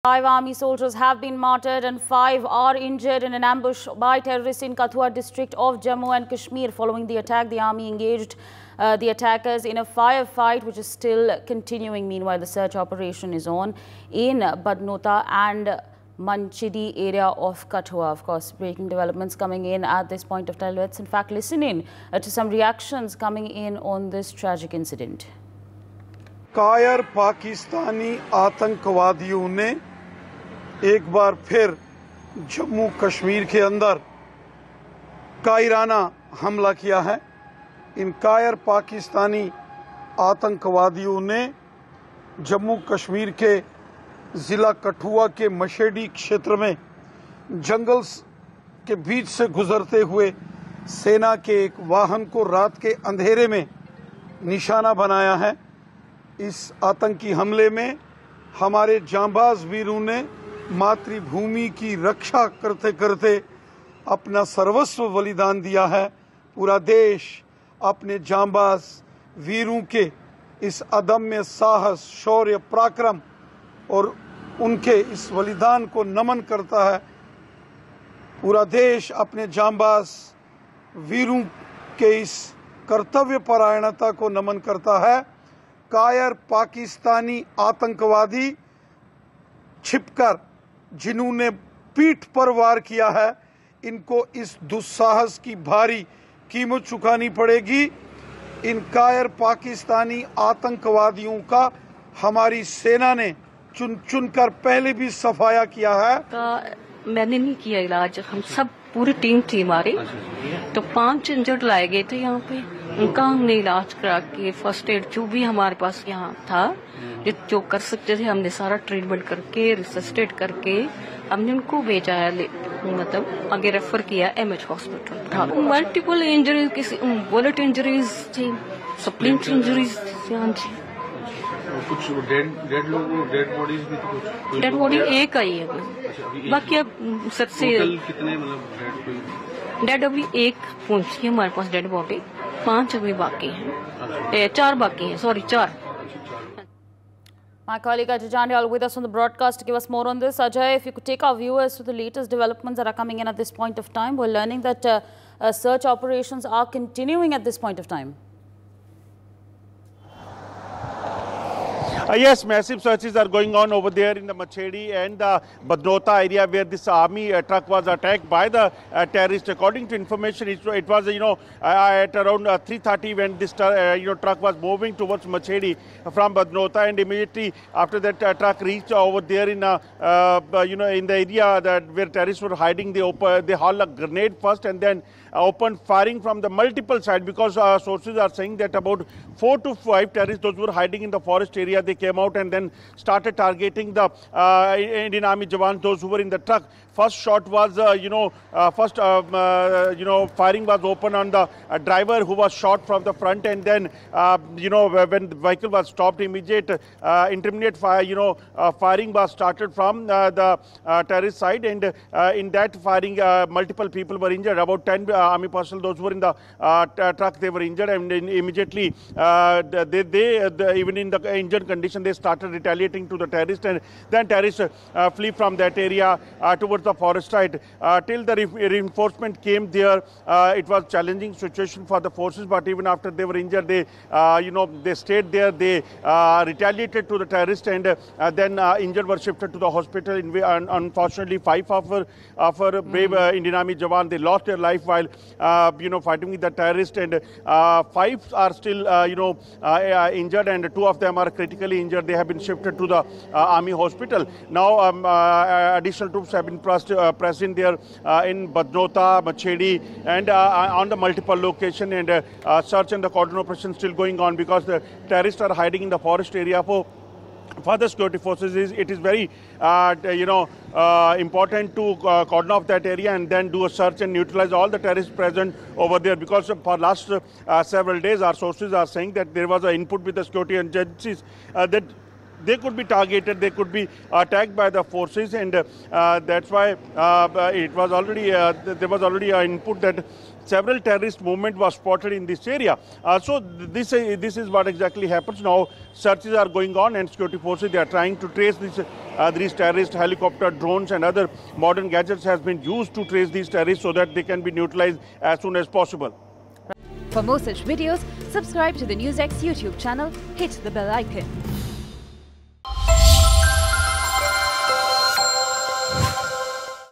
5 army soldiers have been martyred and 5 are injured in an ambush by terrorists in Kathua district of Jammu and Kashmir. Following the attack, the army engaged the attackers in a firefight which is still continuing. Meanwhile, the search operation is on in Badnota and Manchidi area of Kathua. Of course, breaking developments coming in at this point of time. Let's in fact listen in to some reactions coming in on this tragic incident. कायर पाकिस्तानी आतंकवादियों ने एक बार फिर जम्मू कश्मीर के अंदर कायराना हमला किया है। इन कायर पाकिस्तानी आतंकवादियों ने जम्मू कश्मीर के ज़िला कठुआ के मशेडी क्षेत्र में जंगल के बीच से गुजरते हुए सेना के एक वाहन को रात के अंधेरे में निशाना बनाया है। इस आतंकी हमले में हमारे जांबाज वीरों ने मातृभूमि की रक्षा करते करते अपना सर्वस्व बलिदान दिया है। पूरा देश अपने जांबाज वीरों के इस अदम्य साहस, शौर्य, पराक्रम और उनके इस बलिदान को नमन करता है। पूरा देश अपने जांबाज वीरों के इस कर्तव्य परायणता को नमन करता है। कायर पाकिस्तानी आतंकवादी छिपकर जिन्होंने पीठ पर वार किया है, इनको इस दुस्साहस की भारी कीमत चुकानी पड़ेगी। इन कायर पाकिस्तानी आतंकवादियों का हमारी सेना ने चुन चुनकर पहले भी सफाया किया है। मैंने नहीं किया इलाज, हम सब पूरी टीम थी हमारी, तो 5 इंजर्ड लाए गए थे यहाँ पे। उनका हमने इलाज करा के फर्स्ट एड जो भी हमारे पास यहाँ था, जो कर सकते थे, हमने सारा ट्रीटमेंट करके रिसस्टेट करके हमने उनको भेजा है, मतलब आगे रेफर किया एमएच हॉस्पिटल। मल्टीपल इंजरीज, किसी बुलेट इंजरीज थी, स्प्लिंटर इंजरीज थी। कुछ डेड बॉडीज भी थी? डेड बॉडी एक आई है, बाकी अब सबसे कितने मतलब डेड अभी एक पहुंची है हमारे पास डेड बॉडी, 5 अभी बाकी हैं, 4 बाकी हैं, sorry 4। My colleague Ajay Jandal with us on the broadcast to give us more on this. Ajay, if you could take our viewers to the latest developments that are coming in at this point of time. We're learning that search operations are continuing at this point of time. Yes, massive searches are going on over there in the Machedi and the Badnota area where this army truck was attacked by the terrorists. According to information, it was at around 3:30 when this truck was moving towards Machedi from Badnota, and immediately after that truck reached over there in in the area where terrorists were hiding, they hauled a grenade first and then opened firing from the multiple sides, because sources are saying that about 4 to 5 terrorists, those who were hiding in the forest area, they came out and then started targeting the Indian Army jawans, those who were in the truck. First shot was, firing was open on the driver, who was shot from the front, and then, when the vehicle was stopped, immediate intermediate fire, firing was started from the terrorist side, and in that firing, multiple people were injured. About 10 army personnel, those who were in the truck, they were injured, and then immediately, even in the injured condition, they started retaliating to the terrorists, and then terrorists flee from that area towards the forest side. Till the reinforcement came there, it was challenging situation for the forces, but even after they were injured, they stayed there, they retaliated to the terrorists, and then injured were shifted to the hospital. And unfortunately, 5 of our brave Indian Army jawan, they lost their life while fighting with the terrorists, and 5 are still injured, and 2 of them are critically injured. They have been shifted to the army hospital. Now additional troops have been pressed in there in Badnota, Machedi, and on the multiple location, and search and the cordon operation still going on, because the terrorists are hiding in the forest area. For the security forces, it is very important to cordon off that area and then do a search and neutralize all the terrorists present over there, because for last several days our sources are saying that there was an input with the security agencies that they could be targeted, they could be attacked by the forces, and that's why it was already there was already an input that several terrorist movement was spotted in this area. So this is what exactly happens now. Searches are going on, and security forces, they are trying to trace these terrorists. Helicopter, drones, and other modern gadgets has been used to trace these terrorists so that they can be neutralized as soon as possible. For more such videos, subscribe to the NewsX YouTube channel, hit the bell icon.